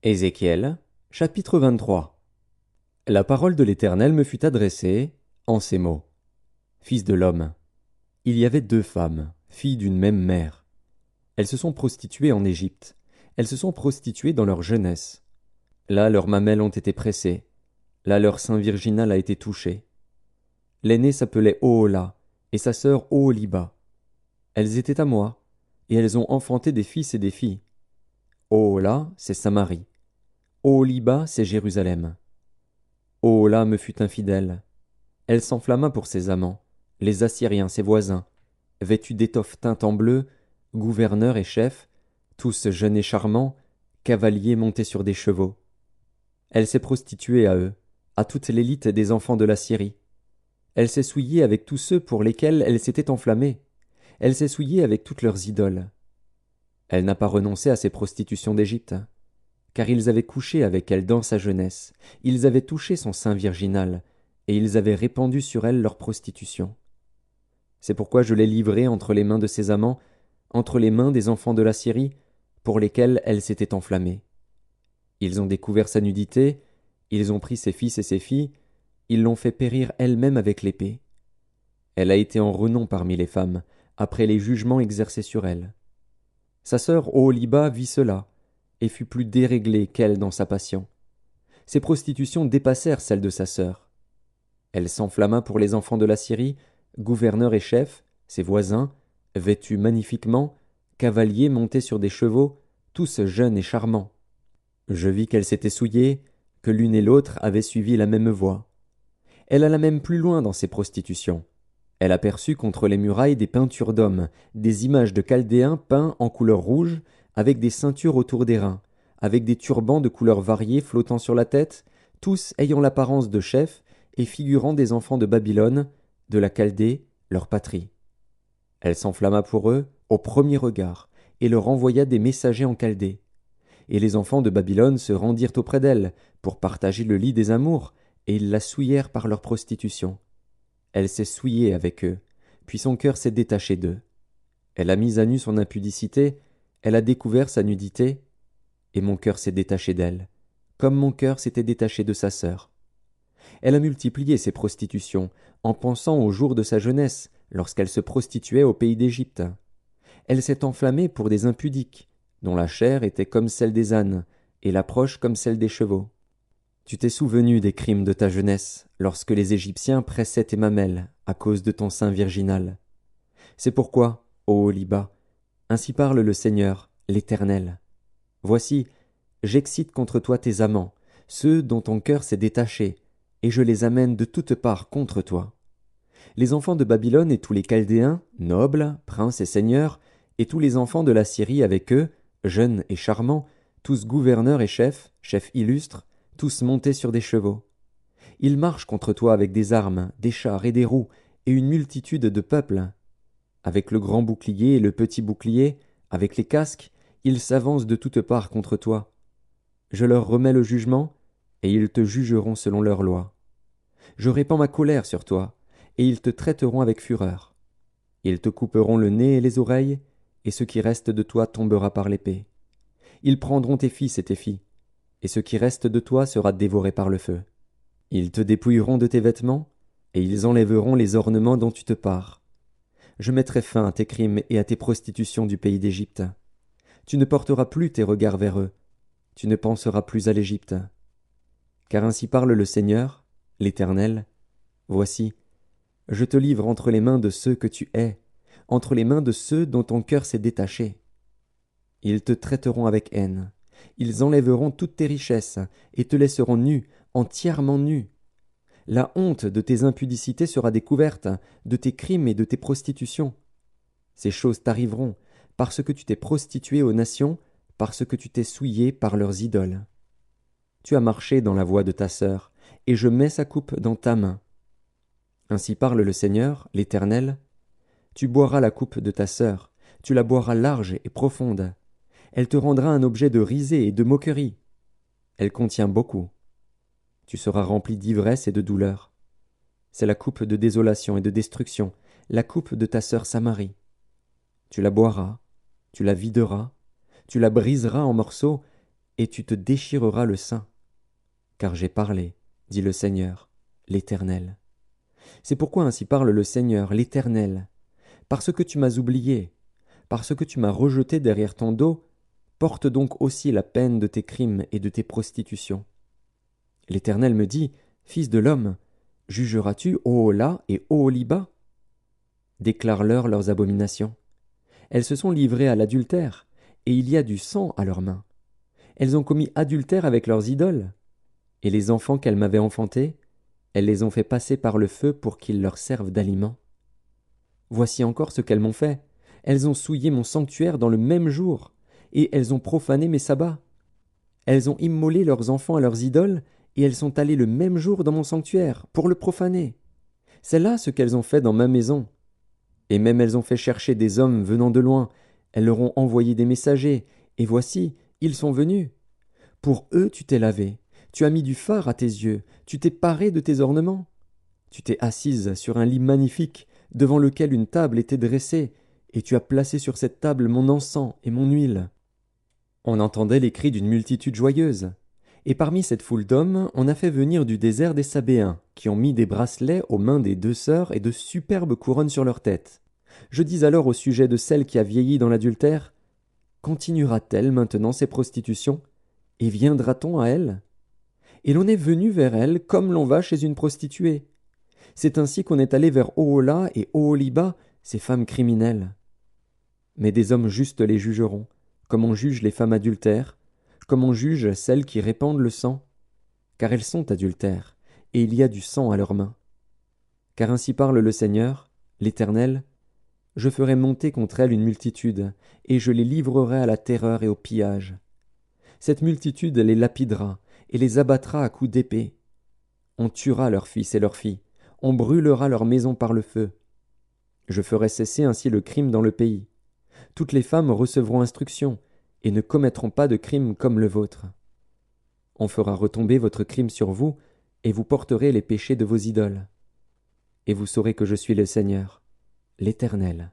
Ézéchiel, chapitre 23. La parole de l'Éternel me fut adressée, en ces mots. Fils de l'homme, il y avait 2 femmes, filles d'une même mère. Elles se sont prostituées en Égypte. Elles se sont prostituées dans leur jeunesse. Là leurs mamelles ont été pressées. Là leur sein virginal a été touché. L'aînée s'appelait Ohola, et sa sœur Oholiba. Elles étaient à moi, et elles ont enfanté des fils et des filles. Ohola, c'est Samarie. Oholiba, c'est Jérusalem. Ohola me fut infidèle. Elle s'enflamma pour ses amants, les Assyriens ses voisins, vêtus d'étoffes teintes en bleu, gouverneurs et chefs, tous jeunes et charmants, cavaliers montés sur des chevaux. Elle s'est prostituée à eux, à toute l'élite des enfants de la Syrie. Elle s'est souillée avec tous ceux pour lesquels elle s'était enflammée. Elle s'est souillée avec toutes leurs idoles. Elle n'a pas renoncé à ses prostitutions d'Égypte, car ils avaient couché avec elle dans sa jeunesse, ils avaient touché son sein virginal, et ils avaient répandu sur elle leur prostitution. C'est pourquoi je l'ai livrée entre les mains de ses amants, entre les mains des enfants de la Syrie, pour lesquels elle s'était enflammée. Ils ont découvert sa nudité, ils ont pris ses fils et ses filles, ils l'ont fait périr elle-même avec l'épée. Elle a été en renom parmi les femmes, après les jugements exercés sur elle. Sa sœur Oholiba vit cela, et fut plus déréglée qu'elle dans sa passion. Ses prostitutions dépassèrent celles de sa sœur. Elle s'enflamma pour les enfants de la Syrie, gouverneurs et chefs, ses voisins, vêtus magnifiquement, cavaliers montés sur des chevaux, tous jeunes et charmants. Je vis qu'elle s'était souillée, que l'une et l'autre avaient suivi la même voie. Elle alla même plus loin dans ses prostitutions. Elle aperçut contre les murailles des peintures d'hommes, des images de Chaldéens peints en couleur rouge, avec des ceintures autour des reins, avec des turbans de couleurs variées flottant sur la tête, tous ayant l'apparence de chefs et figurant des enfants de Babylone, de la Chaldée, leur patrie. Elle s'enflamma pour eux au premier regard, et leur envoya des messagers en Chaldée. Et les enfants de Babylone se rendirent auprès d'elle, pour partager le lit des amours, et ils la souillèrent par leur prostitution. Elle s'est souillée avec eux, puis son cœur s'est détaché d'eux. Elle a mis à nu son impudicité, elle a découvert sa nudité, et mon cœur s'est détaché d'elle, comme mon cœur s'était détaché de sa sœur. Elle a multiplié ses prostitutions, en pensant aux jours de sa jeunesse, lorsqu'elle se prostituait au pays d'Égypte. Elle s'est enflammée pour des impudiques, dont la chair était comme celle des ânes, et l'approche comme celle des chevaux. Tu t'es souvenu des crimes de ta jeunesse, lorsque les Égyptiens pressaient tes mamelles, à cause de ton sein virginal. C'est pourquoi, ô Oholiba, ainsi parle le Seigneur, l'Éternel. Voici, j'excite contre toi tes amants, ceux dont ton cœur s'est détaché, et je les amène de toutes parts contre toi. Les enfants de Babylone et tous les Chaldéens, nobles, princes et seigneurs, et tous les enfants de la Syrie avec eux, jeunes et charmants, tous gouverneurs et chefs, chefs illustres, tous montés sur des chevaux. Ils marchent contre toi avec des armes, des chars et des roues, et une multitude de peuples. Avec le grand bouclier et le petit bouclier, avec les casques, ils s'avancent de toutes parts contre toi. Je leur remets le jugement, et ils te jugeront selon leur loi. Je répands ma colère sur toi, et ils te traiteront avec fureur. Ils te couperont le nez et les oreilles, et ce qui reste de toi tombera par l'épée. Ils prendront tes fils et tes filles, et ce qui reste de toi sera dévoré par le feu. Ils te dépouilleront de tes vêtements, et ils enlèveront les ornements dont tu te pares. Je mettrai fin à tes crimes et à tes prostitutions du pays d'Égypte. Tu ne porteras plus tes regards vers eux, tu ne penseras plus à l'Égypte. Car ainsi parle le Seigneur, l'Éternel. Voici, je te livre entre les mains de ceux que tu hais, entre les mains de ceux dont ton cœur s'est détaché. Ils te traiteront avec haine, ils enlèveront toutes tes richesses, et te laisseront nu, entièrement nu. La honte de tes impudicités sera découverte, de tes crimes et de tes prostitutions. Ces choses t'arriveront, parce que tu t'es prostitué aux nations, parce que tu t'es souillé par leurs idoles. Tu as marché dans la voie de ta sœur, et je mets sa coupe dans ta main. Ainsi parle le Seigneur, l'Éternel. Tu boiras la coupe de ta sœur, tu la boiras large et profonde. Elle te rendra un objet de risée et de moquerie. Elle contient beaucoup. Tu seras rempli d'ivresse et de douleur. C'est la coupe de désolation et de destruction, la coupe de ta sœur Samarie. Tu la boiras, tu la videras, tu la briseras en morceaux, et tu te déchireras le sein. Car j'ai parlé, dit le Seigneur, l'Éternel. C'est pourquoi ainsi parle le Seigneur, l'Éternel. Parce que tu m'as oublié, parce que tu m'as rejeté derrière ton dos, porte donc aussi la peine de tes crimes et de tes prostitutions. L'Éternel me dit, Fils de l'homme, jugeras-tu Ohola et Oholiba? Déclare-leur leurs abominations. Elles se sont livrées à l'adultère, et il y a du sang à leurs mains. Elles ont commis adultère avec leurs idoles, et les enfants qu'elles m'avaient enfantés, elles les ont fait passer par le feu pour qu'ils leur servent d'aliment. Voici encore ce qu'elles m'ont fait. Elles ont souillé mon sanctuaire dans le même jour, et elles ont profané mes sabbats. Elles ont immolé leurs enfants à leurs idoles, et elles sont allées le même jour dans mon sanctuaire, pour le profaner. C'est là ce qu'elles ont fait dans ma maison. Et même elles ont fait chercher des hommes venant de loin, elles leur ont envoyé des messagers, et voici, ils sont venus. Pour eux tu t'es lavé, tu as mis du fard à tes yeux, tu t'es paré de tes ornements. Tu t'es assise sur un lit magnifique, devant lequel une table était dressée, et tu as placé sur cette table mon encens et mon huile. On entendait les cris d'une multitude joyeuse. Et parmi cette foule d'hommes, on a fait venir du désert des Sabéens, qui ont mis des bracelets aux mains des deux sœurs et de superbes couronnes sur leurs têtes. Je dis alors au sujet de celle qui a vieilli dans l'adultère, continuera-t-elle maintenant ses prostitutions, et viendra-t-on à elle? Et l'on est venu vers elle comme l'on va chez une prostituée. C'est ainsi qu'on est allé vers Ohola et Oholiba, ces femmes criminelles. Mais des hommes justes les jugeront, comme on juge les femmes adultères, comme on juge celles qui répandent le sang, car elles sont adultères, et il y a du sang à leurs mains. Car ainsi parle le Seigneur, l'Éternel, je ferai monter contre elles une multitude, et je les livrerai à la terreur et au pillage. Cette multitude les lapidera, et les abattra à coups d'épée. On tuera leurs fils et leurs filles, on brûlera leurs maisons par le feu. Je ferai cesser ainsi le crime dans le pays. Toutes les femmes recevront instruction, et ne commettront pas de crime comme le vôtre. On fera retomber votre crime sur vous, et vous porterez les péchés de vos idoles. Et vous saurez que je suis le Seigneur, l'Éternel.